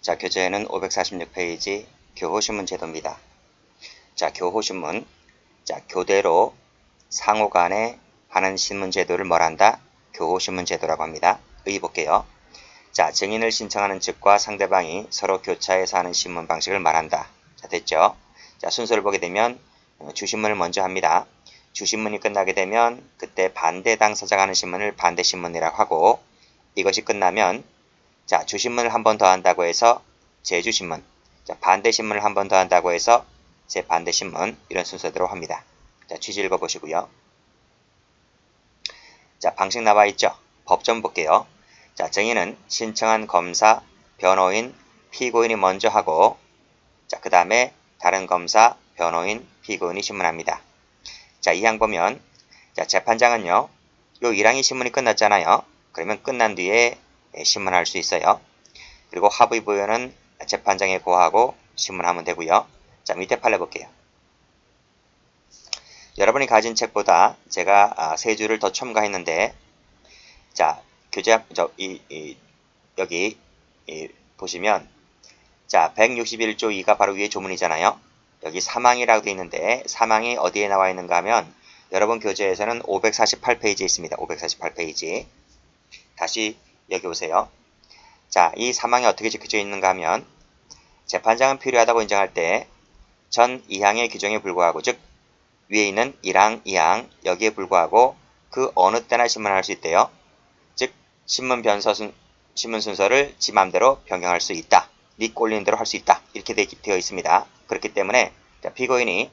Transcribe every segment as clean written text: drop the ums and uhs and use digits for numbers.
자, 교재에는 546페이지 교호신문 제도입니다. 자, 교호신문. 자, 교대로 상호 간에 하는 신문 제도를 뭐란다? 교호신문 제도라고 합니다. 의의 볼게요. 자, 증인을 신청하는 측과 상대방이 서로 교차해서 하는 신문 방식을 말한다. 자, 됐죠? 자, 순서를 보게 되면 주신문을 먼저 합니다. 주신문이 끝나게 되면 그때 반대 당사자가 하는 신문을 반대신문이라고 하고, 이것이 끝나면 자, 주신문을 한 번 더 한다고 해서 재주신문, 자, 반대신문을 한 번 더 한다고 해서 재반대신문, 이런 순서대로 합니다. 자, 취지 읽어보시고요. 자, 방식 나와 있죠? 법전 볼게요. 자, 증인은 신청한 검사, 변호인, 피고인이 먼저 하고, 자, 그 다음에 다른 검사, 변호인, 피고인이 신문합니다. 자, 이 항 보면, 자, 재판장은요, 요 1항이 신문이 끝났잖아요. 그러면 끝난 뒤에 신문할 수 있어요. 그리고 합의 부여는 재판장에 고하고 신문하면 되고요. 자, 밑에 판례 볼게요. 여러분이 가진 책보다 제가 3주를 더 첨가했는데, 자, 교재, 여기 보시면, 자, 161조 2가 바로 위에 조문이잖아요. 여기 사망이라고 되어 있는데, 사망이 어디에 나와 있는가 하면, 여러분 교재에서는 548페이지에 있습니다. 548페이지. 다시 여기 보세요. 자, 이 사망이 어떻게 적혀져 있는가 하면, 재판장은 필요하다고 인정할 때 전 2항의 규정에 불구하고, 즉 위에 있는 1항, 2항 여기에 불구하고 그 어느 때나 신문할 수 있대요. 즉 신문 순서를 지 맘대로 변경할 수 있다. 네 꼴리는 대로 할 수 있다. 이렇게 되어 있습니다. 그렇기 때문에 피고인이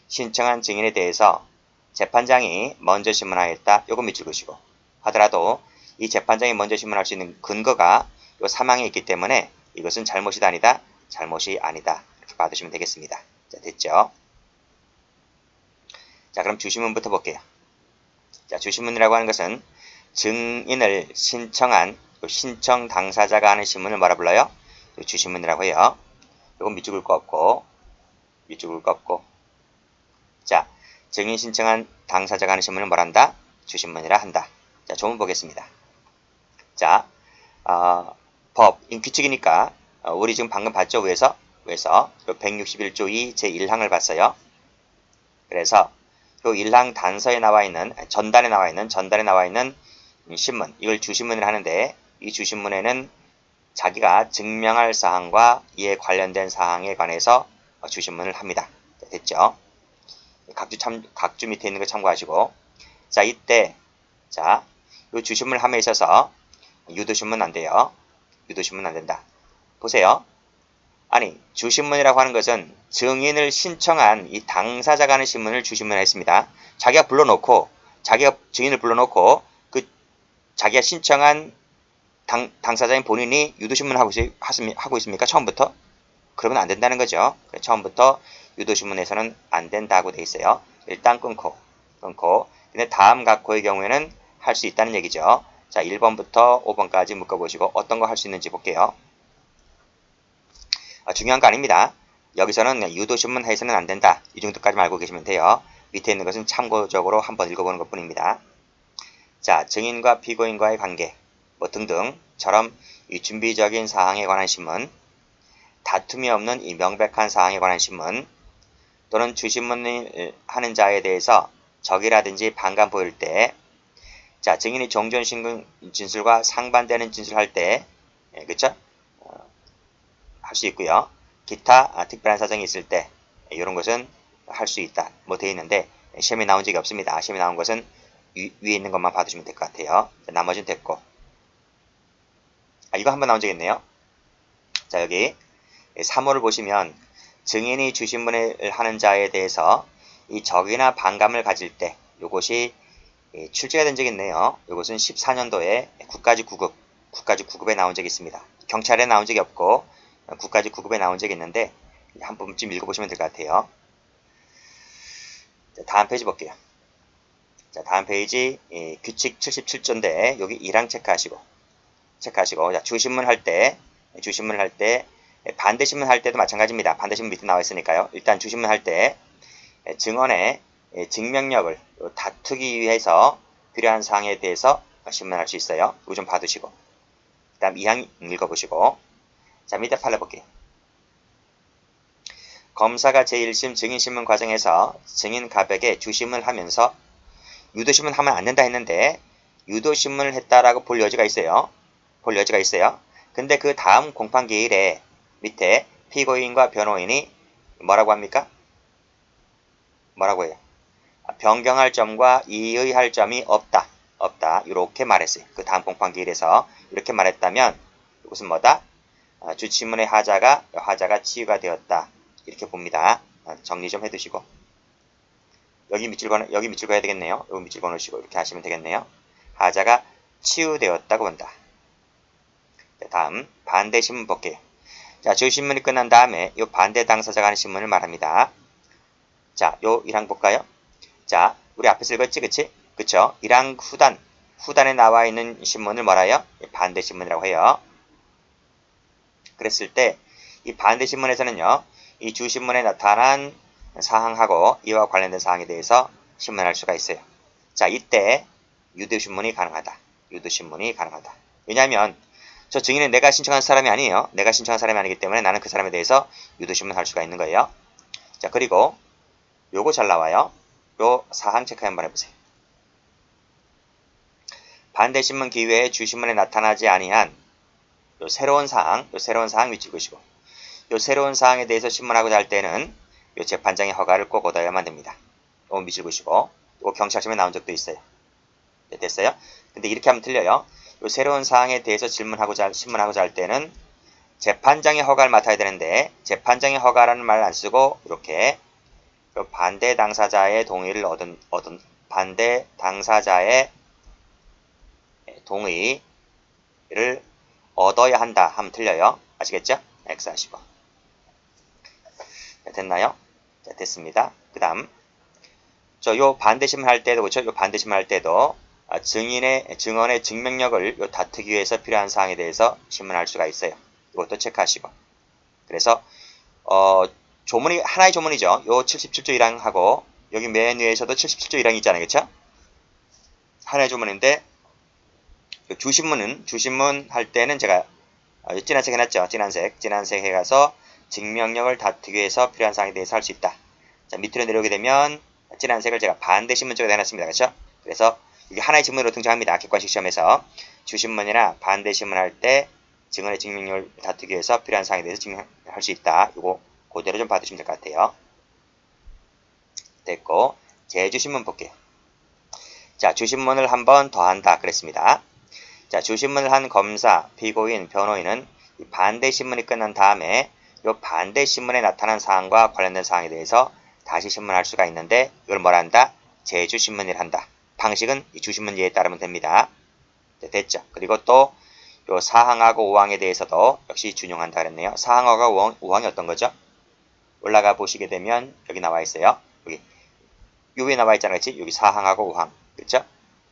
신청한 증인에 대해서 재판장이 먼저 신문하였다. 요거 밑줄 그으시고, 하더라도 이 재판장이 먼저 신문할 수 있는 근거가 요 사망에 있기 때문에 이것은 잘못이다 아니다. 잘못이 아니다. 이렇게 받으시면 되겠습니다. 자, 됐죠? 자, 그럼 주신문부터 볼게요. 자, 주신문이라고 하는 것은 증인을 신청한 신청 당사자가 하는 신문을 뭐라 불러요? 주신문이라고 해요. 이건 밑줄 긋을 거 없고, 밑줄 긋을 거 없고. 자, 증인 신청한 당사자가 하는 신문을 뭐란다? 주신문이라 한다. 자, 조문 보겠습니다. 자, 규칙이니까 우리 지금 방금 봤죠? 위에서 161조 2 제1항을 봤어요. 그래서 요 1항 단서에 나와 있는, 전단에 나와 있는 신문, 이걸 주신문을 하는데, 이 주신문에는 자기가 증명할 사항과 이에 관련된 사항에 관해서 주신문을 합니다. 됐죠? 각주 밑에 있는 거 참고하시고, 자, 이때, 자, 요 주신문을 함에 있어서 유도신문 안 돼요. 유도신문 안 된다. 보세요. 아니, 주신문이라고 하는 것은 증인을 신청한 이 당사자가 하는 신문을 주신문을 했습니다. 자기가 증인을 불러놓고 그 자기가 신청한 당사자인 본인이 유도신문을 하고 있습니까? 처음부터? 그러면 안 된다는 거죠. 처음부터 유도신문에서는 안 된다고 돼 있어요. 일단 끊고. 근데 다음 각호의 경우에는 할 수 있다는 얘기죠. 자, 1번부터 5번까지 묶어보시고 어떤 거 할 수 있는지 볼게요. 중요한 거 아닙니다. 여기서는 유도신문 해서는 안 된다. 이 정도까지만 알고 계시면 돼요. 밑에 있는 것은 참고적으로 한번 읽어보는 것 뿐입니다. 자, 증인과 피고인과의 관계 등등처럼 이 준비적인 사항에 관한 신문, 다툼이 없는 이 명백한 사항에 관한 신문, 또는 주신문을 하는 자에 대해서 적이라든지 반감 보일 때, 자, 증인이 종전 진술과 상반되는 진술할 때, 그쵸? 할 수 있고요. 기타 특별한 사정이 있을 때 이런 것은 할 수 있다. 되어 있는데 시험에 나온 적이 없습니다. 시험에 나온 것은 위에 있는 것만 봐두시면 될 것 같아요. 자, 나머지는 됐고. 이거 한번 나온 적 있네요. 자, 여기 3호를 보시면 증인이 주신문을 하는 자에 대해서 이 적이나 반감을 가질 때 이것이 출제가 된 적이 있네요. 이것은 14년도에 국가직 9급에 나온 적이 있습니다. 경찰에 나온 적이 없고 국가직 9급에 나온 적이 있는데 한 번쯤 읽어보시면 될 것 같아요. 자, 다음 페이지 볼게요. 자, 다음 페이지 규칙 77조인데 여기 1항 체크하시고 자, 주신문 할 때 반대신문 할 때도 마찬가지입니다. 반대신문 밑에 나와 있으니까요. 일단 주신문 할 때 증언의 증명력을 다투기 위해서 필요한 사항에 대해서 신문할 수 있어요. 이거 좀 봐두시고, 그 다음 2항 읽어보시고, 자, 밑에 판례 볼게요. 검사가 제1심 증인신문 과정에서 증인 갑에게 주심을 하면서 유도신문 하면 안 된다 했는데 유도신문을 했다라고 볼 여지가 있어요. 볼 여지가 있어요. 근데 그 다음 공판기일에 밑에 피고인과 변호인이 뭐라고 합니까? 뭐라고 해요? 변경할 점과 이의할 점이 없다. 없다. 이렇게 말했어요. 그 다음 공판기일에서 이렇게 말했다면 이것은 뭐다? 주치문의 하자가 치유가 되었다. 이렇게 봅니다. 정리 좀 해두시고 여기 밑줄 그어야 되겠네요. 여기 밑줄 그어놓으시고 이렇게 하시면 되겠네요. 하자가 치유되었다고 본다. 다음 반대 신문 볼게요. 자, 주신문이 끝난 다음에 이 반대 당사자가 하는 신문을 말합니다. 자, 요 1항 볼까요? 자, 우리 앞에서 읽었지, 그치? 그쵸? 1항 후단에 나와 있는 신문을 뭐라요? 반대 신문이라고 해요. 그랬을 때 이 반대 신문에서는요, 이 주신문에 나타난 사항하고 이와 관련된 사항에 대해서 신문할 수가 있어요. 자, 이때 유도신문이 가능하다. 유도신문이 가능하다. 왜냐하면 저 증인은 내가 신청한 사람이 아니에요. 내가 신청한 사람이 아니기 때문에 나는 그 사람에 대해서 유도신문 할 수가 있는 거예요. 자, 그리고 요거 잘 나와요. 요 사항 체크 한번 해보세요. 반대신문 기회에 주신문에 나타나지 아니한 요 새로운 사항 밑줄 그으시고 요 새로운 사항에 대해서 신문하고자 할 때는 요 재판장의 허가를 꼭 얻어야만 됩니다. 요 밑줄 그으시고 요 경찰청에 나온 적도 있어요. 네, 됐어요? 근데 이렇게 하면 틀려요. 요 새로운 사항에 대해서 신문하고자 할 때는 재판장의 허가를 맡아야 되는데 재판장의 허가라는 말을 안 쓰고 이렇게 반대 당사자의 동의를 반대 당사자의 동의를 얻어야 한다 하면 틀려요. 아시겠죠? X 하시고. 됐나요? 자, 됐습니다. 그 다음 요 반대신문 할 때도 그렇죠? 요 반대신문 할 때도 증언의 증명력을 다투기 위해서 필요한 사항에 대해서 신문할 수가 있어요. 이것도 체크하시고. 그래서 조문이 하나의 조문이죠. 요 77조 1항하고 여기 맨 위에서도 77조 1항이 있잖아요. 그렇죠? 하나의 조문인데 주신문 할 때는 제가 진한색 해놨죠. 진한색 해가서 증명력을 다투기 위해서 필요한 사항에 대해서 할 수 있다. 자, 밑으로 내려오게 되면 진한색을 제가 반대 신문 쪽에 해놨습니다. 그렇죠? 그래서 이게 하나의 지문으로 등장합니다. 객관식 시험에서 주신문이나 반대 신문 할 때 증언의 증명력을 다투기 위해서 필요한 사항에 대해서 증명할 수 있다. 이거 그대로 좀 봐두시면 될 것 같아요. 됐고 재주신문 볼게요. 자, 주신문을 한 번 더 한다 그랬습니다. 자, 주신문을 한 검사, 피고인, 변호인은 이 반대 신문이 끝난 다음에 이 반대 신문에 나타난 사항과 관련된 사항에 대해서 다시 신문할 수가 있는데 이걸 뭐라 한다? 재주신문이라 한다. 방식은 이 주신문 예에 따르면 됩니다. 네, 됐죠? 그리고 또 요 사항하고 5항에 대해서도 역시 준용한다 그랬네요. 사항하고 5항이 어떤 거죠? 올라가 보시게 되면 여기 나와 있어요. 여기 요 위에 나와 있잖아요. 그치? 여기 사항하고 5항. 그렇죠?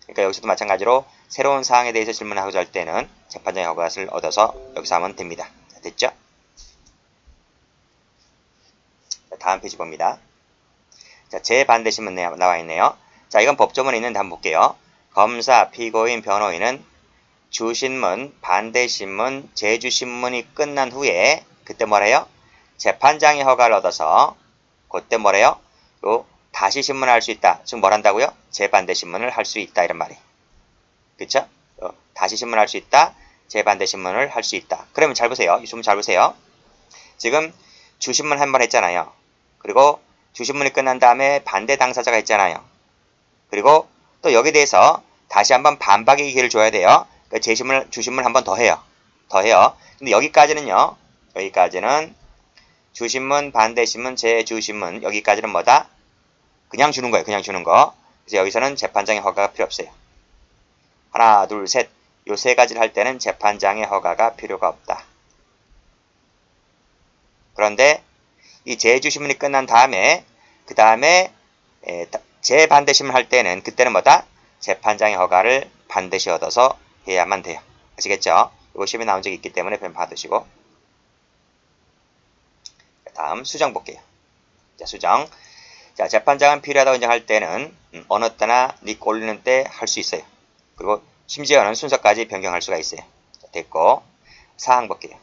그러니까 여기서도 마찬가지로 새로운 사항에 대해서 질문하고자 할 때는 재판장의 허가를 얻어서 여기서 하면 됩니다. 자, 됐죠? 자, 다음 페이지 봅니다. 자, 재반대신문 나와 있네요. 자, 이건 법조문에 있는데 한번 볼게요. 검사, 피고인, 변호인은 주신문, 반대신문, 재주신문이 끝난 후에 그때 뭐래요? 재판장의 허가를 얻어서 그때 뭐래요? 다시 신문할 수 있다. 즉 뭘 한다고요? 재반대신문을 할 수 있다 이런 말이. 그쵸? 다시 신문할 수 있다. 재반대신문을 할 수 있다. 그러면 잘 보세요. 이 주문 잘 보세요. 지금 주신문 한 번 했잖아요. 그리고 주신문이 끝난 다음에 반대 당사자가 있잖아요. 그리고 또 여기에 대해서 다시 한번 반박의 기회를 줘야 돼요. 그러니까 주신문 한 번 더 해요. 근데 여기까지는요. 여기까지는 주신문, 반대신문, 재주신문 여기까지는 뭐다? 그냥 주는 거예요. 그냥 주는 거. 그래서 여기서는 재판장의 허가가 필요 없어요. 하나, 둘, 셋. 요 세 가지를 할 때는 재판장의 허가가 필요가 없다. 그런데 이 재주신문이 끝난 다음에 그 다음에 재반대신문 할 때는 그때는 뭐다? 재판장의 허가를 반드시 얻어서 해야만 돼요. 아시겠죠? 이거 시험에 나온 적이 있기 때문에 편 받으시고. 다음 수정 볼게요. 자, 수정. 자, 재판장은 필요하다고 인정할 때는 어느 때나 닉 올리는 때 할 수 있어요. 그리고 심지어는 순서까지 변경할 수가 있어요. 자, 됐고 사항 볼게요.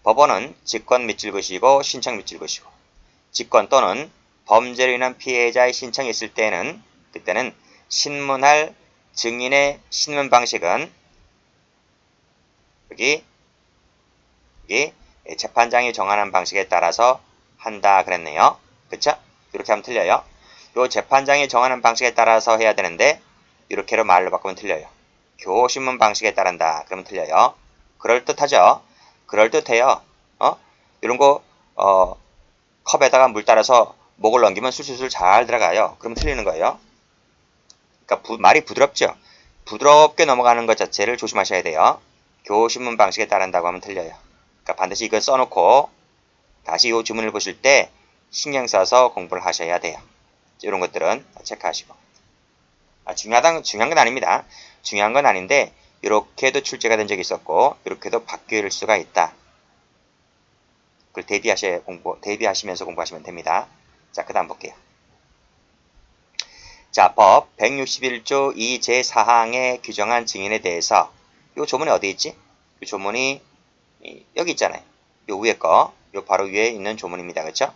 법원은 직권 밑줄 그시고 신청 밑줄 그시고 직권 또는 범죄로 인한 피해자의 신청이 있을 때는 그때는 신문할 증인의 신문 방식은 여기 재판장이 정하는 방식에 따라서 한다 그랬네요. 그쵸? 이렇게 하면 틀려요. 요 재판장이 정하는 방식에 따라서 해야 되는데 이렇게로 말로 바꾸면 틀려요. 교신문 방식에 따른다 그러면 틀려요. 그럴듯하죠? 그럴듯해요. 이런 거 컵에다가 물 따라서 목을 넘기면 술술술 잘 들어가요. 그럼 틀리는 거예요. 그러니까 말이 부드럽죠? 부드럽게 넘어가는 것 자체를 조심하셔야 돼요. 교신문 방식에 따른다고 하면 틀려요. 그러니까 반드시 이걸 써놓고 다시 이 주문을 보실 때 신경 써서 공부를 하셔야 돼요. 이런 것들은 체크하시고. 중요한 건 아닙니다. 중요한 건 아닌데 이렇게도 출제가 된 적이 있었고 이렇게도 바뀔 수가 있다. 그걸 대비하시면서 공부하시면 됩니다. 자, 그 다음 볼게요. 자, 법 161조 2 제4항에 규정한 증인에 대해서 이 조문이 어디 있지? 이 조문이 여기 있잖아요. 요 위에 거, 요 바로 위에 있는 조문입니다. 그렇죠?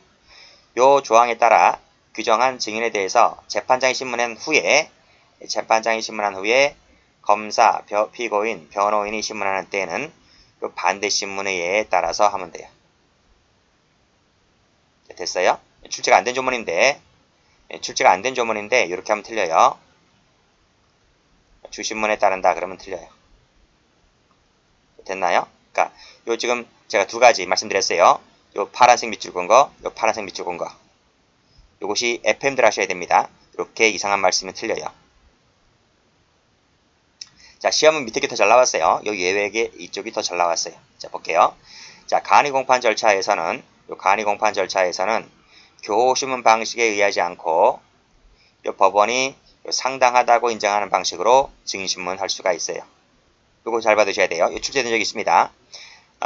요 조항에 따라 규정한 증인에 대해서 재판장이 신문한 후에 검사, 피고인, 변호인이 신문하는 때에는 요 반대 신문의 예에 따라서 하면 돼요. 됐어요? 출제가 안 된 조문인데 이렇게 하면 틀려요. 주신문에 따른다 그러면 틀려요. 됐나요? 그러니까 요 지금 제가 두 가지 말씀드렸어요. 요 파란색 밑줄 건 거, 요 파란색 밑줄 건 거. 요것이 FM들 하셔야 됩니다. 이렇게 이상한 말씀이 틀려요. 자, 시험은 밑에 게 더 잘 나왔어요. 요 예외의 이쪽이 더 잘 나왔어요. 자, 볼게요. 자, 간이공판 절차에서는 교신문 방식에 의하지 않고 요 법원이 상당하다고 인정하는 방식으로 증인신문 할 수가 있어요. 요거 잘 받으셔야 돼요. 요 출제된 적이 있습니다.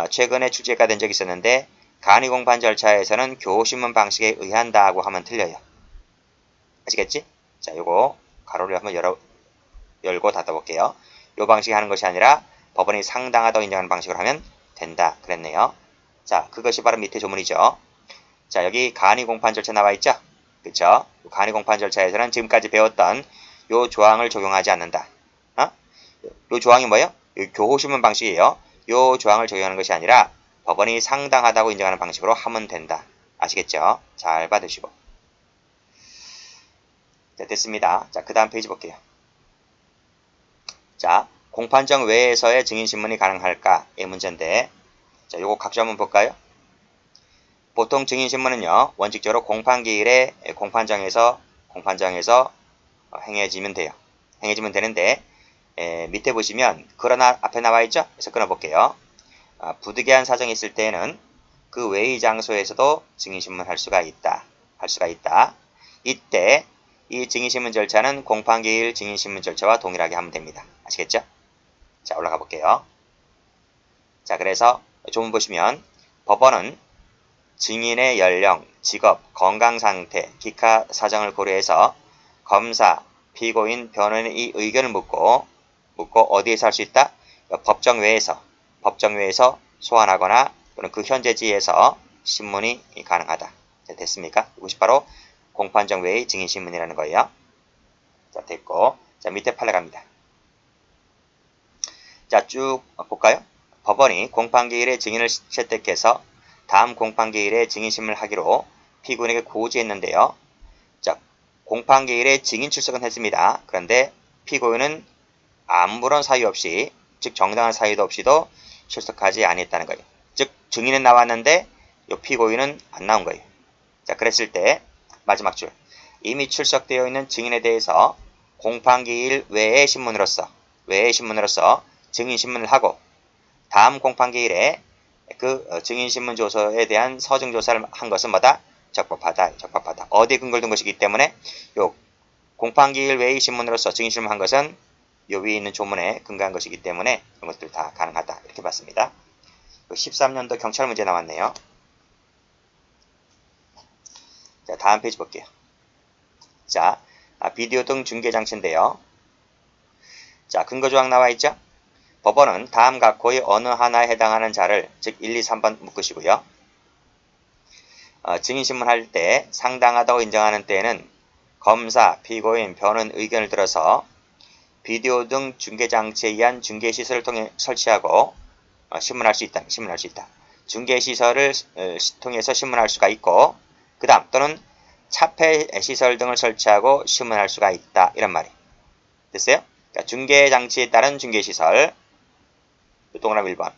최근에 출제가 된 적이 있었는데 간이공판 절차에서는 교신문 방식에 의한다고 하면 틀려요. 아시겠지? 자, 요거 가로를 한번 열고 닫아볼게요. 요 방식이 하는 것이 아니라 법원이 상당하다고 인정하는 방식으로 하면 된다 그랬네요. 자, 그것이 바로 밑에 조문이죠. 자, 여기 간이공판 절차 나와 있죠? 그쵸? 간이공판 절차에서는 지금까지 배웠던 요 조항을 적용하지 않는다. 요 조항이 뭐예요? 교호신문 방식이에요. 요 조항을 적용하는 것이 아니라 법원이 상당하다고 인정하는 방식으로 하면 된다. 아시겠죠? 잘 받으시고. 자, 됐습니다. 자, 그 다음 페이지 볼게요. 자, 공판정 외에서의 증인신문이 가능할까? 이 문제인데, 자, 요거 각주 한번 볼까요? 보통 증인신문은요, 원칙적으로 공판기일에 공판장에서 행해지면 돼요. 행해지면 되는데, 밑에 보시면, 그러나 앞에 나와 있죠? 그래서 끊어볼게요. 부득이한 사정이 있을 때에는 그 외의 장소에서도 증인신문 할 수가 있다. 이때, 이 증인신문 절차는 공판기일 증인신문 절차와 동일하게 하면 됩니다. 아시겠죠? 자, 올라가 볼게요. 자, 그래서 조문 보시면, 법원은 증인의 연령, 직업, 건강상태, 기카 사정을 고려해서 검사, 피고인, 변호인의 의견을 묻고 어디에서 할 수 있다? 법정 외에서 소환하거나 또는 그 현재지에서 신문이 가능하다. 자, 됐습니까? 이것이 바로 공판정 외의 증인신문이라는 거예요. 자, 됐고. 자, 밑에 판례 갑니다. 자, 쭉 볼까요? 법원이 공판기일에 증인을 채택해서 다음 공판기일에 증인신문을 하기로 피고인에게 고지했는데요. 자, 공판기일에 증인 출석은 했습니다. 그런데 피고인은 아무런 사유 없이, 즉 정당한 사유도 없이도 출석하지 아니했다는 거예요. 즉 증인은 나왔는데 이 피고인은 안 나온 거예요. 자, 그랬을 때 마지막 줄, 이미 출석되어 있는 증인에 대해서 공판기일 외의 신문으로서 증인신문을 하고 다음 공판기일에 그 증인신문 조서에 대한 서증조사를 한 것은 뭐다? 적법하다. 어디에 근거를 둔 것이기 때문에 요 공판기일 외의 신문으로서 증인신문 한 것은 요 위에 있는 조문에 근거한 것이기 때문에 이런 것들 다 가능하다. 이렇게 봤습니다. 13년도 경찰 문제 나왔네요. 자, 다음 페이지 볼게요. 자, 비디오 등 중계장치인데요. 자, 근거조항 나와 있죠? 법원은 다음 각호의 어느 하나에 해당하는 자를 즉 1, 2, 3번 묶으시고요. 증인신문할 때 상당하다고 인정하는 때에는 검사, 피고인, 변호인 의견을 들어서 비디오 등 중계장치에 의한 중계시설을 통해 설치하고 신문할 수 있다. 중계시설을 통해서 신문할 수가 있고 그 다음 또는 차폐시설 등을 설치하고 신문할 수가 있다. 이런 말이 됐어요? 그러니까 중계장치에 따른 중계시설 동그라미 1번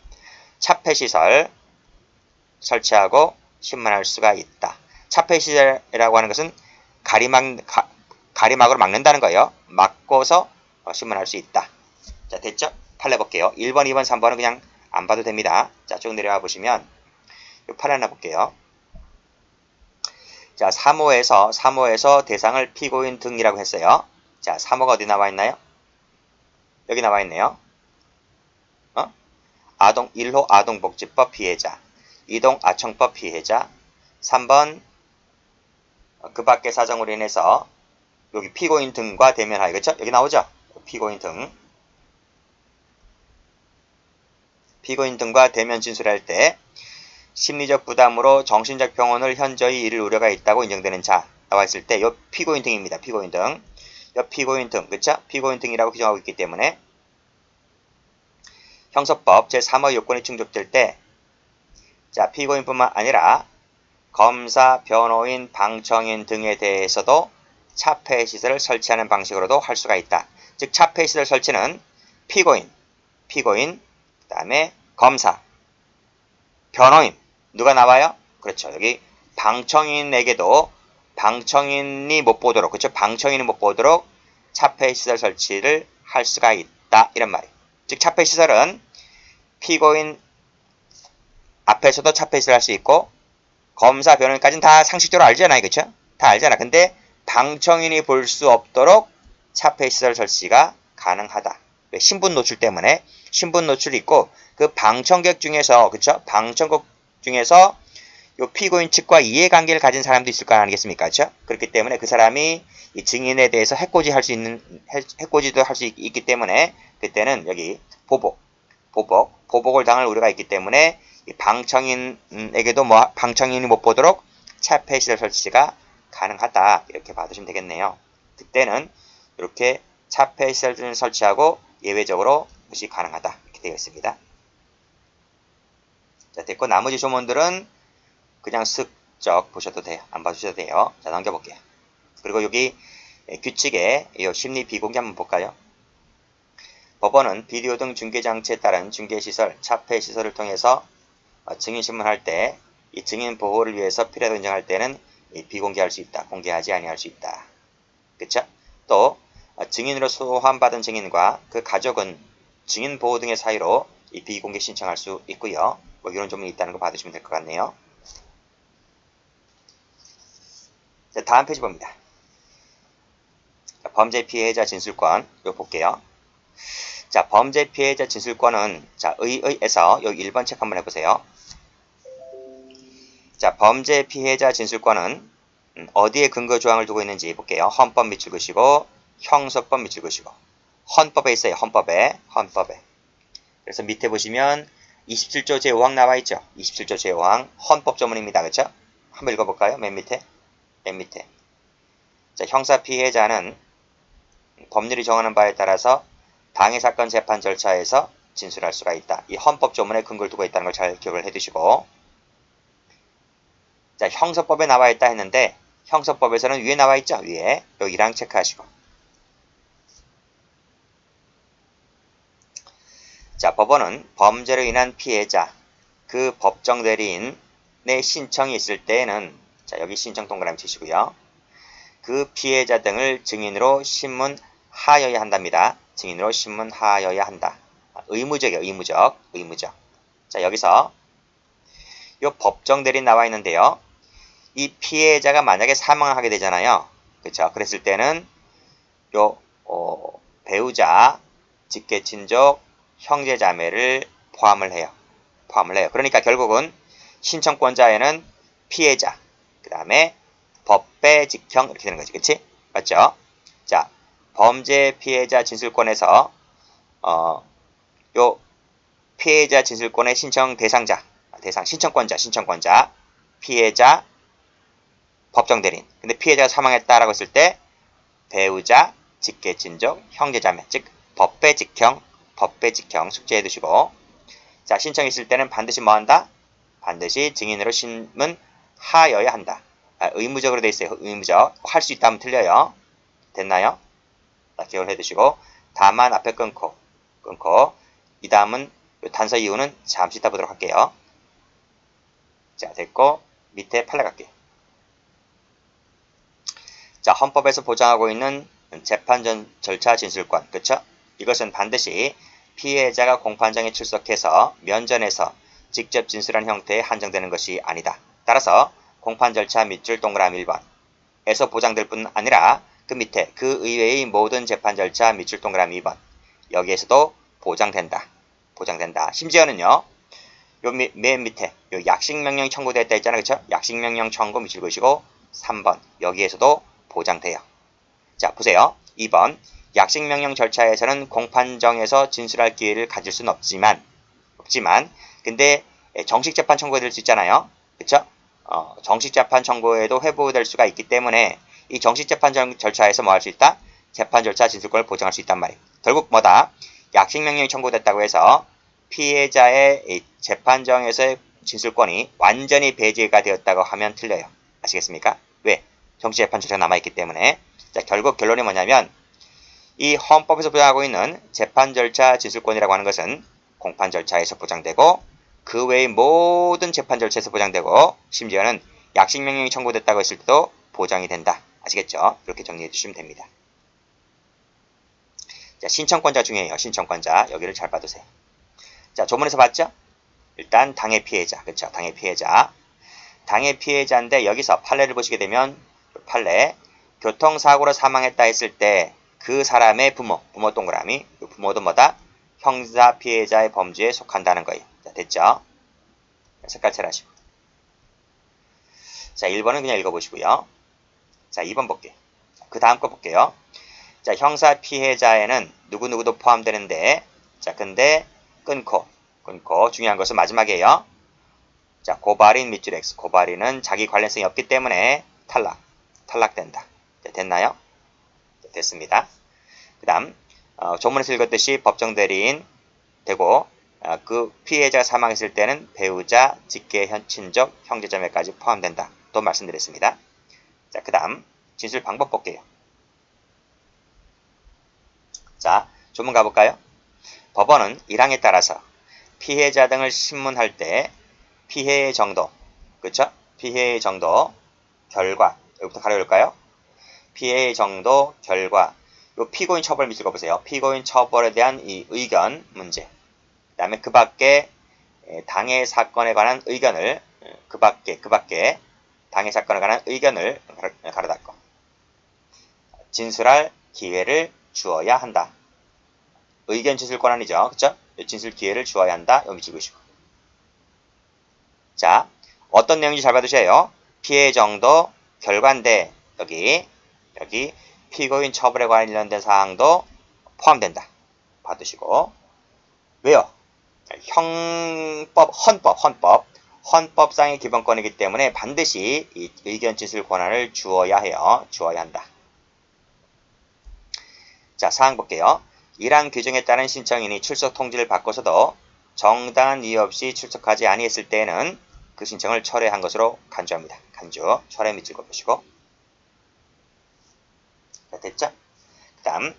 차폐시설 설치하고 신문할 수가 있다. 차폐시설이라고 하는 것은 가리막으로 막는다는 거예요. 막고서 신문할 수 있다. 자, 됐죠? 판례 볼게요. 1번, 2번, 3번은 그냥 안 봐도 됩니다. 자, 쭉 내려와 보시면 이 판례 하나 볼게요. 자, 3호에서 대상을 피고인 등이라고 했어요. 자, 3호가 어디 나와 있나요? 여기 나와 있네요. 1호 아동복지법 피해자, 2동 아청법 피해자, 3번 그 밖의 사정으로 인해서 여기 피고인 등과 대면하여, 그렇죠? 여기 나오죠? 피고인 등과 대면 진술할 때 심리적 부담으로 정신적 병원을 현저히 이를 우려가 있다고 인정되는 자 나와 있을 때 이 피고인 등입니다. 피고인 등. 이 피고인 등, 그렇죠? 피고인 등이라고 규정하고 있기 때문에 형사법 제3호 요건이 충족될 때 자, 피고인뿐만 아니라 검사, 변호인, 방청인 등에 대해서도 차폐시설을 설치하는 방식으로도 할 수가 있다. 즉 차폐시설 설치는 피고인, 그 다음에 검사, 변호인 누가 나와요? 그렇죠. 여기 방청인에게도 방청인이 못 보도록, 그렇죠? 방청인이 못 보도록 차폐시설 설치를 할 수가 있다. 이런 말이에요. 즉 차폐시설은 피고인 앞에서도 차폐시설 할 수 있고 검사, 변호인까지는 다 상식적으로 알잖아요. 그렇죠? 다 알잖아. 근데 방청인이 볼 수 없도록 차폐시설 설치가 가능하다. 신분 노출 때문에 신분 노출이 있고 그 방청객 중에서 그렇죠? 방청객 중에서 요 피고인 측과 이해관계를 가진 사람도 있을 거 아니겠습니까? 그렇죠? 그렇기 때문에 그 사람이 이 증인에 대해서 해코지도 할 수 있기 때문에 그때는 여기 보복을 당할 우려가 있기 때문에 이 방청인에게도 방청인이 못 보도록 차폐시설 설치가 가능하다. 이렇게 봐두시면 되겠네요. 그때는 이렇게 차폐시설을 설치하고 예외적으로 그것이 가능하다. 이렇게 되어 있습니다. 자, 됐고 나머지 조문들은 그냥 슬쩍 보셔도 돼요. 안 봐주셔도 돼요. 자, 넘겨볼게요. 그리고 여기 규칙에 이 심리 비공개 한번 볼까요? 법원은 비디오 등 중계장치에 따른 중계시설, 차폐시설을 통해서 증인신문할 때 이 증인 보호를 위해서 필요하다고 인정할 때는 비공개할 수 있다. 공개하지 아니할 수 있다. 그쵸? 또 증인으로 소환받은 증인과 그 가족은 증인 보호 등의 사유로 이 비공개 신청할 수 있고요. 뭐 이런 조문이 있다는 거 봐두시면 될 것 같네요. 자, 다음 페이지 봅니다. 자, 범죄 피해자 진술권 이거 볼게요. 자, 범죄 피해자 진술권은 자, 의에서 여기 1번 책 한번 해보세요. 자, 범죄 피해자 진술권은 어디에 근거 조항을 두고 있는지 볼게요. 헌법 밑줄 그시고 형소법 밑줄 그시고 헌법에 있어요. 헌법에. 그래서 밑에 보시면 27조 제5항 나와 있죠. 27조 제5항 헌법 조문입니다. 그렇죠? 한번 읽어볼까요? 맨 밑에. 자, 형사 피해자는 법률이 정하는 바에 따라서 당해 사건 재판 절차에서 진술할 수가 있다. 이 헌법 조문에 근거를 두고 있다는 걸 잘 기억을 해두시고 자, 형사법에 나와 있다 했는데 형사법에서는 위에 나와 있죠. 위에 여기랑 체크하시고 자, 법원은 범죄로 인한 피해자 그 법정 대리인의 신청이 있을 때에는 자, 여기 신청 동그라미 치시고요. 그 피해자 등을 증인으로 신문하여야 한답니다. 증인으로 신문하여야 한다. 의무적이에요. 의무적. 자, 여기서 이 법정 대리인 나와 있는데요. 이 피해자가 만약에 사망을 하게 되잖아요. 그렇죠? 그랬을 때는 요 배우자, 직계친족, 형제자매를 포함을 해요. 그러니까 결국은 신청권자에는 피해자, 그 다음에 법배, 직형 이렇게 되는 거지. 그치? 맞죠? 자, 범죄 피해자 진술권에서 요 피해자 진술권의 신청 대상자, 신청권자, 피해자, 법정대리인. 근데 피해자가 사망했다라고 했을 때 배우자, 직계친족, 형제자매, 즉 법배직형 숙지해 두시고, 자, 신청했을 때는 반드시 뭐 한다? 반드시 증인으로 신문하여야 한다. 의무적으로 돼 있어요. 의무적. 할 수 있다 하면 틀려요. 됐나요? 자, 기억을 해 두시고, 다만 앞에 끊고 이 다음은 단서 이유는 잠시 이따 보도록 할게요. 자, 됐고 밑에 판례 갈게요. 자, 헌법에서 보장하고 있는 재판 전 절차 진술권, 그쵸? 이것은 반드시 피해자가 공판장에 출석해서 면전에서 직접 진술한 형태에 한정되는 것이 아니다. 따라서 공판 절차 밑줄 동그라미 1번에서 보장될 뿐 아니라 그 밑에 그 의외의 모든 재판 절차 밑줄 동그라미 2번 여기에서도 보장된다. 심지어는요. 요 맨 밑에 요 약식명령 청구됐다 했잖아요. 그쵸? 약식명령 청구 밑줄 그으시고 3번 여기에서도 보장돼요. 자, 보세요. 2번 약식명령 절차에서는 공판정에서 진술할 기회를 가질 수는 없지만 근데 정식재판 청구가 될 수 있잖아요. 그쵸? 정식재판 청구에도 회부될 수가 있기 때문에 이 정식재판 절차에서 뭐 할 수 있다? 재판 절차 진술권을 보장할 수 있단 말이에요. 결국 뭐다? 약식명령이 청구됐다고 해서 피해자의 재판정에서의 진술권이 완전히 배제가 되었다고 하면 틀려요. 아시겠습니까? 왜? 정식재판 절차가 남아있기 때문에. 자, 결국 결론이 뭐냐면 이 헌법에서 보장하고 있는 재판 절차 진술권이라고 하는 것은 공판 절차에서 보장되고 그 외의 모든 재판 절차에서 보장되고 심지어는 약식명령이 청구됐다고 했을 때도 보장이 된다. 아시겠죠? 이렇게 정리해 주시면 됩니다. 자, 신청권자 중요해요. 신청권자. 여기를 잘 봐두세요. 자, 조문에서 봤죠? 일단 당해 피해자. 그렇죠? 당해 피해자. 당해 피해자인데 여기서 판례를 보시게 되면 판례 교통사고로 사망했다 했을 때 그 사람의 부모 동그라미. 부모도 뭐다? 형사 피해자의 범죄에 속한다는 거예요. 자, 됐죠? 색깔 칠하시고. 자, 1번은 그냥 읽어보시고요. 자, 2번 볼게요. 그 다음 거 볼게요. 자, 형사 피해자에는 누구누구도 포함되는데, 자, 근데 끊고 중요한 것은 마지막이에요. 자, 고발인 밑줄 X. 고발인은 자기 관련성이 없기 때문에 탈락된다. 자, 됐나요? 자, 됐습니다. 그 다음 조문에서 읽었듯이 법정대리인 되고 그 피해자가 사망했을 때는 배우자, 직계, 친족, 형제자매까지 포함된다. 또 말씀드렸습니다. 자, 그 다음 진술 방법 볼게요. 자, 조문 가볼까요? 법원은 1항에 따라서 피해자 등을 신문할 때 피해의 정도, 그쵸? 피해의 정도, 결과, 여기부터 가려볼까요? 피해의 정도, 결과, 요 피고인 처벌 밑줄 그어보세요. 피고인 처벌에 대한 이 의견 문제, 그 다음에 그 밖에 당해 사건에 관한 의견을 그 밖에 당해 사건에 관한 의견을 가로닫고 진술할 기회를 주어야 한다. 의견 진술 권한이죠. 그쵸? 진술 기회를 주어야 한다. 여기 찍으시고. 자, 어떤 내용인지 잘 봐두셔요. 피해 정도, 결과인데 여기 피고인 처벌에 관련된 사항도 포함된다. 봐두시고. 왜요? 헌법상의 기본권이기 때문에 반드시 이 의견 진술 권한을 주어야 해요. 주어야 한다. 자, 사항 볼게요. 1항 규정에 따른 신청인이 출석 통지를 받고서도 정당한 이유 없이 출석하지 아니했을 때에는 그 신청을 철회한 것으로 간주합니다. 간주, 철회 밑줄 그어보시고. 자, 됐죠? 그 다음,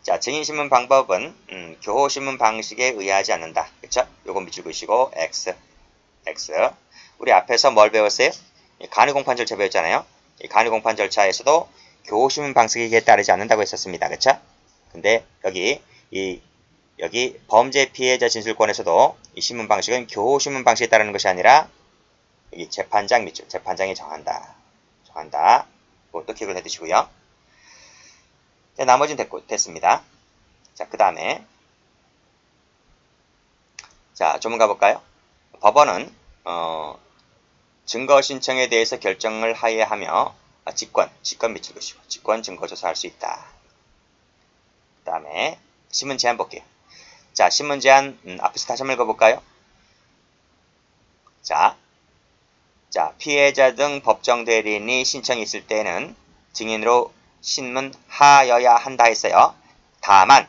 자, 증인신문 방법은 교호신문 방식에 의하지 않는다. 그쵸? 요거 밑줄 그으시고 X. 우리 앞에서 뭘 배웠어요? 간이공판 절차 배웠잖아요. 이 간이공판 절차에서도 교호신문 방식에 따르지 않는다고 했었습니다. 그쵸? 근데 여기 범죄 피해자 진술권에서도 이 신문 방식은 교호신문 방식에 따르는 것이 아니라 여기 재판장 밑줄, 재판장이 정한다. 그것도 기억을 해두시고요. 자, 나머지는 됐습니다. 자, 그 다음에 자, 조문 가볼까요? 법원은 증거 신청에 대해서 결정을 하여야 하며 직권 밑줄 그으시고 직권 증거 조사할 수 있다. 그 다음에 신문 제한 볼게요. 자, 신문 제한 앞에서 다시 한번 읽어볼까요? 자, 피해자 등 법정 대리인이 신청이 있을 때는 증인으로 신문하여야 한다 했어요. 다만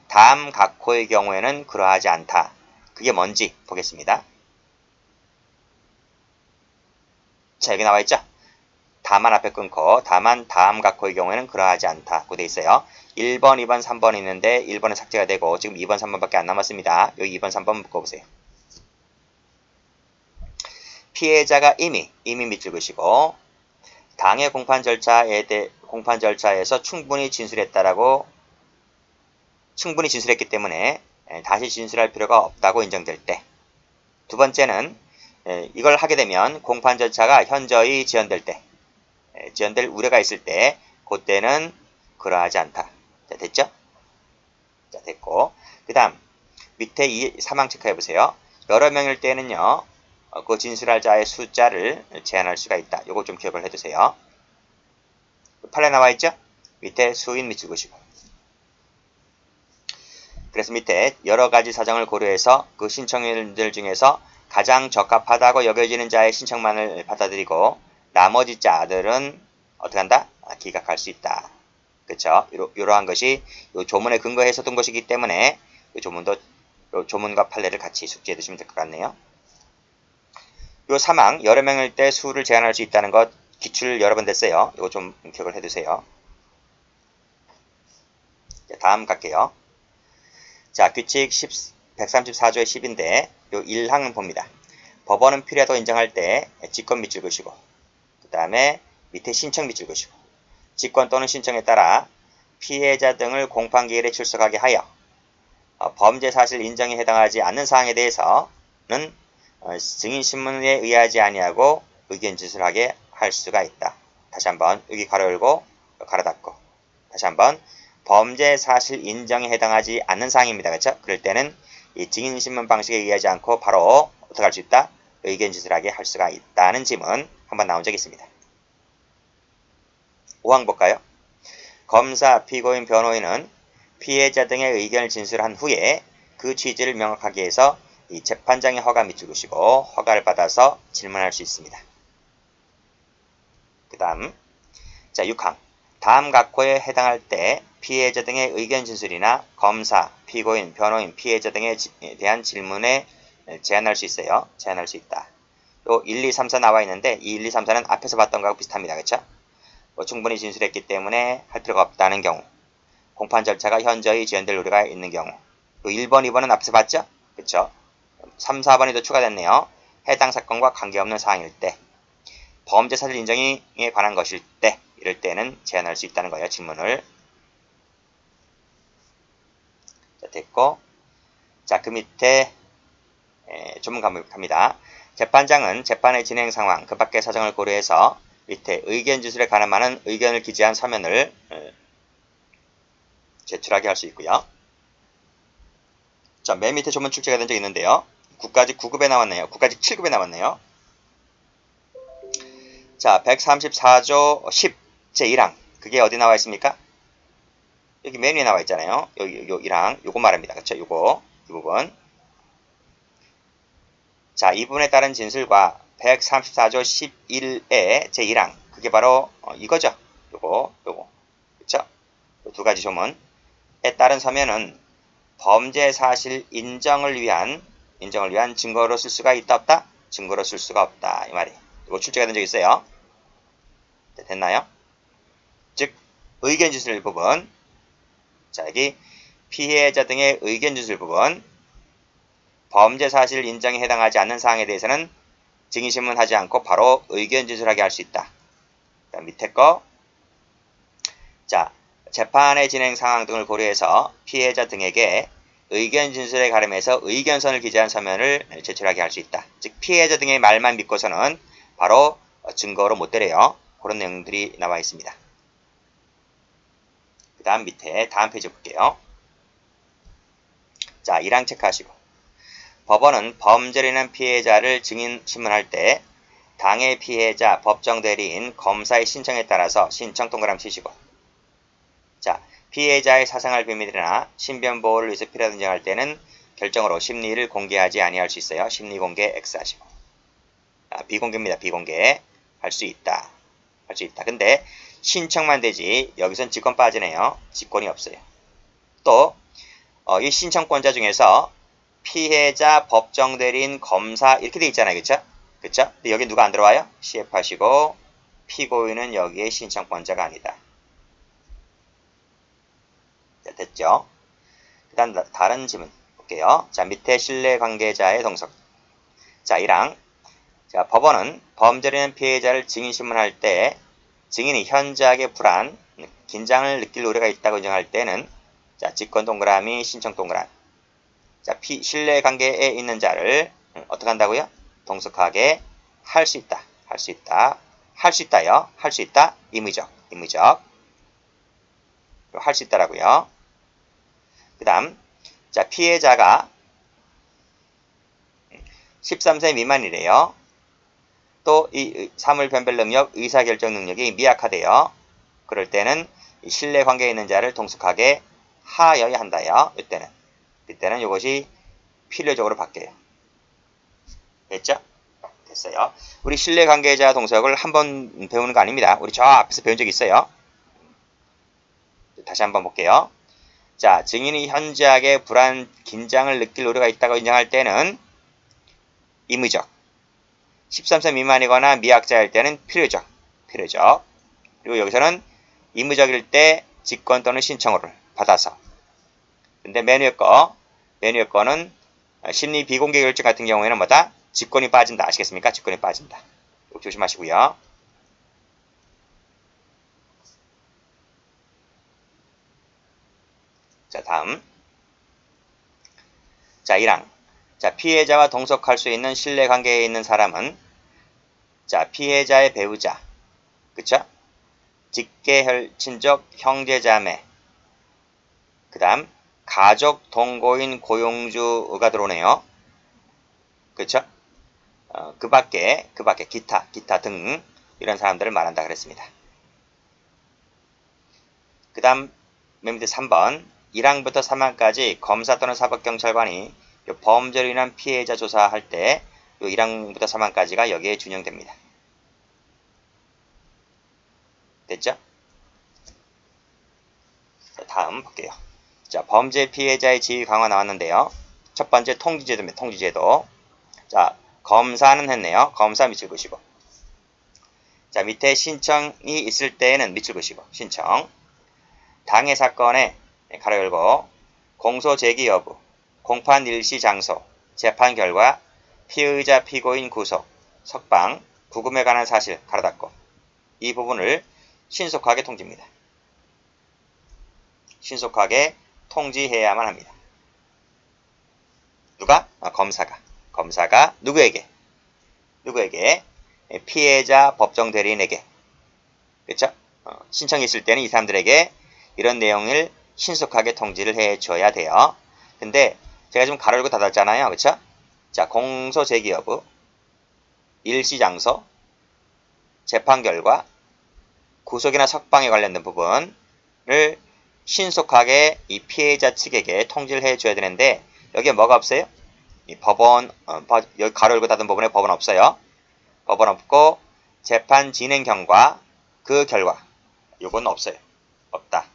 다음 각호의 경우에는 그러하지 않다. 그게 뭔지 보겠습니다. 자, 여기 나와 있죠? 다만 앞에 끊고 다만 다음 각호의 경우에는 그러하지 않다고 돼 있어요. 1번, 2번, 3번 있는데 1번은 삭제가 되고 지금 2번, 3번밖에 안 남았습니다. 여기 2번, 3번 묶어보세요. 피해자가 이미 밑줄 그시고 당해 공판 절차에서 충분히 진술했기 때문에 다시 진술할 필요가 없다고 인정될 때. 두 번째는 이걸 하게 되면 공판 절차가 현저히 지연될 때, 지연될 우려가 있을 때, 그때는 그러하지 않다. 자, 됐죠? 자, 됐고. 그 다음, 밑에 이 사망 체크해 보세요. 여러 명일 때는요, 그 진술할 자의 숫자를 제한할 수가 있다. 요거 좀 기억을 해두세요. 판례 나와 있죠? 밑에 수인 밑줄 그시고. 그래서 밑에 여러 가지 사정을 고려해서 그 신청인들 중에서 가장 적합하다고 여겨지는 자의 신청만을 받아들이고 나머지 자들은 어떻게 한다? 기각할 수 있다. 그쵸? 이러한 것이 요 조문에 근거해서 둔 것이기 때문에 이 조문도 요 조문과 판례를 같이 숙지해 두시면 될 것 같네요. 요 사망 여러 명일 때 수를 제한할 수 있다는 것 기출 여러 번 됐어요. 이거 좀 기억을 해두세요. 다음 갈게요. 자, 규칙 134조의 10인데 요 1항은 봅니다. 법원은 필요하다고 인정할 때 직권 밑줄 그시고 그 다음에 밑에 신청 밑줄 그시고 직권 또는 신청에 따라 피해자 등을 공판기일에 출석하게 하여 범죄 사실 인정에 해당하지 않는 사항에 대해서는 증인신문에 의하지 아니하고 의견 진술하게 할 수가 있다. 다시 한번 여기 가로 열고 가로 닫고 다시 한번 범죄 사실 인정에 해당하지 않는 사항입니다. 그렇죠? 그럴 때는 이 증인신문 방식에 의하지 않고 바로 어떻게 할 수 있다? 의견 진술하게 할 수가 있다는 질문 한번 나온 적이 있습니다. 5항 볼까요? 검사, 피고인, 변호인은 피해자 등의 의견을 진술한 후에 그 취지를 명확하게 해서 이 재판장의 허가 밑줄 그시고 허가를 받아서 질문할 수 있습니다. 그 다음 자 6항 다음 각호에 해당할 때 피해자 등의 의견 진술이나 검사, 피고인, 변호인, 피해자 등에 대한 질문에 제한할 수 있어요. 제한할 수 있다. 또 1, 2, 3, 4 나와 있는데 이 1, 2, 3, 4는 앞에서 봤던 거하고 비슷합니다. 그렇죠? 충분히 진술했기 때문에 할 필요가 없다는 경우 공판 절차가 현저히 지연될 우려가 있는 경우 또 1번, 2번은 앞에서 봤죠? 그렇죠? 3, 4번이 더 추가됐네요. 해당 사건과 관계없는 사항일 때 범죄 사실 인정에 관한 것일 때 이럴 때는 제한할 수 있다는 거예요. 질문을. 자, 됐고 자, 그 밑에 조문 갑니다. 재판장은 재판의 진행 상황, 그 밖의 사정을 고려해서 밑에 의견 진술에 관한 많은 의견을 기재한 서면을 제출하게 할 수 있고요. 자, 맨 밑에 조문 출제가 된 적이 있는데요. 9까지 9급에 나왔네요. 9까지 7급에 나왔네요. 자, 134조 10 제1항. 그게 어디 나와 있습니까? 여기 맨 위에 나와 있잖아요. 여기 요 1항. 요거 말합니다. 그쵸? 요거. 이 부분. 자, 이 부분에 따른 진술과 134조 11의 제1항. 그게 바로 이거죠. 요거. 그쵸? 두 가지 조문에 따른 서면은 범죄 사실 인정을 위한 증거로 쓸 수가 있다 없다? 증거로 쓸 수가 없다. 이 말이. 이거 출제가 된 적 있어요. 됐나요? 즉 의견 진술 부분. 자, 여기 피해자 등의 의견 진술 부분. 범죄 사실 인정에 해당하지 않는 사항에 대해서는 증인신문하지 않고 바로 의견 진술하게 할 수 있다. 밑에 거. 자, 재판의 진행 상황 등을 고려해서 피해자 등에게 의견 진술에 가름해서 의견선을 기재한 서면을 제출하게 할 수 있다. 즉 피해자 등의 말만 믿고서는 바로 증거로 못 되래요. 그런 내용들이 나와 있습니다. 그 다음 밑에 다음 페이지 볼게요. 자, 1항 체크하시고 법원은 범죄를 인한 피해자를 증인 신문할 때 당해 피해자, 법정 대리인, 검사의 신청에 따라서 신청 동그라미 치시고 자, 피해자의 사생활 비밀이나 신변 보호를 위해서 필요하든지 할 때는 결정으로 심리를 공개하지 아니할 수 있어요. 심리 공개 X 하시고. 비공개입니다. 비공개. 할 수 있다. 할 수 있다. 근데 신청만 되지 여기선 직권 빠지네요. 직권이 없어요. 또 이 신청권자 중에서 피해자, 법정대리인, 검사 이렇게 돼 있잖아요. 그쵸? 그쵸? 근데 여기 누가 안 들어와요? CF 하시고 피고인은 여기에 신청권자가 아니다. 자, 됐죠? 그 다음 다른 질문 볼게요. 자, 밑에 신뢰관계자의 동석. 자, 1항. 자, 법원은 범죄인 피해자를 증인신문할 때 증인이 현저하게 불안, 긴장을 느낄 우려가 있다고 인정할 때는 자, 직권 동그라미, 신청 동그라미. 자, 신뢰관계에 있는 자를 어떻게 한다고요? 동석하게 할 수 있다. 할 수 있다. 할 수 있다요. 할 수 있다. 의무적. 의무적. 할 수 있다라고요. 그 다음 자, 피해자가 13세 미만이래요. 또 이 사물 변별 능력, 의사결정 능력이 미약하대요. 그럴 때는 신뢰관계에 있는 자를 동석하게 하여야 한다요. 이때는 이것이 필요적으로 바뀌어요. 됐죠? 됐어요. 우리 신뢰관계자 동석을 한번 배우는 거 아닙니다. 우리 저 앞에서 배운 적 있어요. 다시 한번 볼게요. 자, 증인이 현저하게 불안, 긴장을 느낄 우려가 있다고 인정할 때는 의무적. 13세 미만이거나 미약자일 때는 필요적. 필요적. 그리고 여기서는 의무적일 때 직권 또는 신청을 받아서. 근데 맨 위에 거는 심리 비공개 결정 같은 경우에는 뭐다? 직권이 빠진다. 아시겠습니까? 직권이 빠진다. 조심하시고요. 자, 다음. 자, 1항. 자, 피해자와 동석할 수 있는 신뢰관계에 있는 사람은 자, 피해자의 배우자. 그쵸? 직계혈친족 형제자매. 그 다음 가족, 동거인, 고용주가 들어오네요. 그쵸? 그 밖에 기타 등 이런 사람들을 말한다 그랬습니다. 그 다음 맨 밑에 3번 1항부터 3항까지 검사 또는 사법경찰관이 범죄로 인한 피해자 조사할 때 1항부터 3항까지가 여기에 준용됩니다. 됐죠? 자, 다음 볼게요. 자, 범죄 피해자의 지위 강화 나왔는데요. 첫 번째 통지제도입니다. 통지제도. 자, 검사는 했네요. 검사 밑줄 그시고. 자, 밑에 신청이 있을 때에는 밑줄 그시고. 신청. 당해 사건에 가로 열고 공소 제기 여부, 공판 일시 장소, 재판 결과, 피의자 피고인 구속, 석방, 구금에 관한 사실 가로 닫고 이 부분을 신속하게 통지입니다. 신속하게 통지해야만 합니다. 누가? 검사가 누구에게? 피해자 법정 대리인에게. 그렇죠? 신청이 있을 때는 이 사람들에게 이런 내용을 신속하게 통지를 해줘야 돼요. 근데 제가 지금 가로 열고 닫았잖아요. 그렇죠? 자, 공소 제기 여부, 일시 장소, 재판 결과, 구속이나 석방에 관련된 부분을 신속하게 이 피해자 측에게 통지를 해줘야 되는데 여기에 뭐가 없어요? 이 법원, 여기 가로 열고 닫은 부분에 법원 없어요. 법원 없고 재판 진행 경과, 그 결과 요건 없어요. 없다.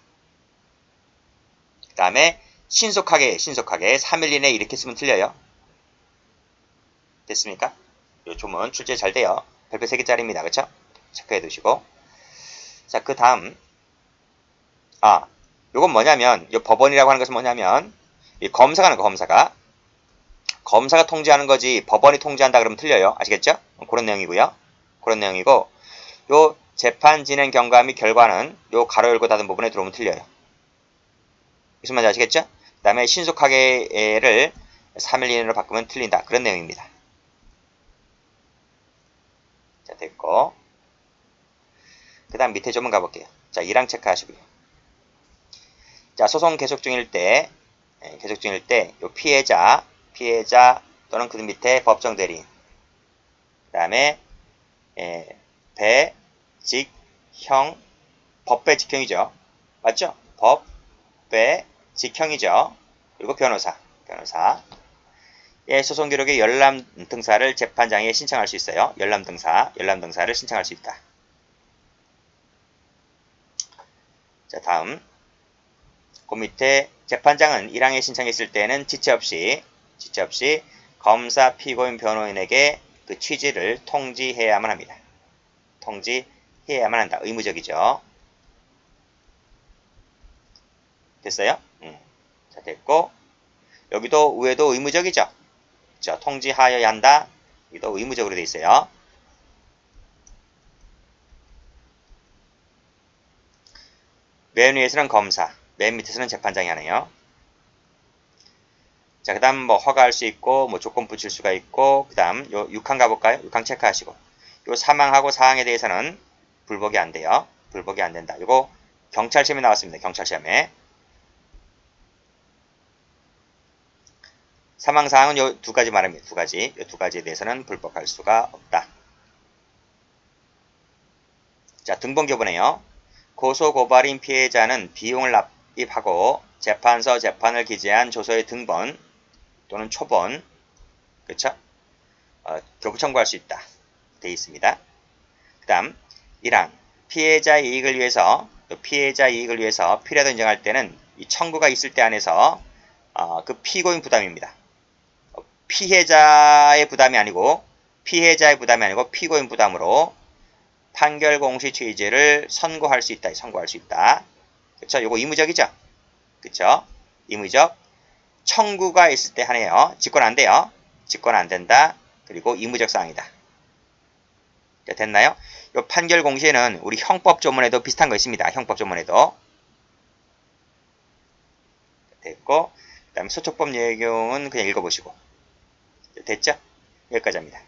그 다음에 신속하게 3일 이내에 이렇게 쓰면 틀려요. 됐습니까? 요 조문 출제 잘 돼요. 별표 3개짜리입니다. 그쵸? 체크해 두시고. 자, 그 다음 요건 뭐냐면 요 법원이라고 하는 것은 뭐냐면 이 검사가 하는 거 검사가 통지하는 거지 법원이 통지한다 그러면 틀려요. 아시겠죠? 그런 내용이고요. 그런 내용이고 요 재판 진행 경과 및 결과는 요 가로 열고 닫은 부분에 들어오면 틀려요. 무슨 말인지 아시겠죠? 그 다음에 신속하게를 3일 이내로 바꾸면 틀린다. 그런 내용입니다. 자, 됐고. 그 다음 밑에 조문 가볼게요. 자, 1항 체크하시고요. 자, 소송 계속 중일 때, 요 피해자 또는 그 밑에 법정 대리인. 그 다음에, 배, 직, 형, 법배 직형이죠. 맞죠? 법, 법의 직형이죠. 그리고 변호사. 예, 소송 기록의 열람 등사를 재판장에 신청할 수 있어요. 열람 등사를 신청할 수 있다. 자, 다음. 그 밑에 재판장은 1항에 신청했을 때는 지체 없이 검사, 피고인, 변호인에게 그 취지를 통지해야만 합니다. 통지해야만 한다. 의무적이죠. 됐어요? 자, 됐고. 여기도 위에도 의무적이죠. 그렇죠? 통지하여야 한다. 여기도 의무적으로 되어 있어요. 맨 위에서는 검사, 맨 밑에서는 재판장이 하네요. 자, 그 다음 뭐 허가할 수 있고, 뭐 조건 붙일 수가 있고, 그 다음 요 6항 가볼까요? 6항 체크하시고. 요 3항하고 4항에 대해서는 불복이 안 돼요. 불복이 안 된다. 요거 경찰 시험에 나왔습니다. 경찰 시험에. 3항, 4항은 요 두 가지 말합니다. 두 가지. 요 두 가지에 대해서는 불복할 수가 없다. 자, 등본교부네요. 고소고발인 피해자는 비용을 납입하고 재판서 재판을 기재한 조서의 등본 또는 초본, 그쵸? 교부 청구할 수 있다. 되어 있습니다. 그 다음 1항 피해자 이익을 위해서 필요하다 인정할 때는 이 청구가 있을 때 안에서 그 피고인 부담입니다. 피해자의 부담이 아니고 피고인 부담으로 판결 공시 취지를 선고할 수 있다. 그쵸? 요거 의무적이죠? 그쵸? 의무적. 청구가 있을 때 하네요. 직권 안 돼요. 직권 안 된다. 그리고 의무적 사항이다. 자, 됐나요? 요 판결 공시에는 우리 형법 조문에도 비슷한 거 있습니다. 형법 조문에도. 됐고, 그 다음에 소촉법 예경은 그냥 읽어보시고. 됐죠? 여기까지 합니다.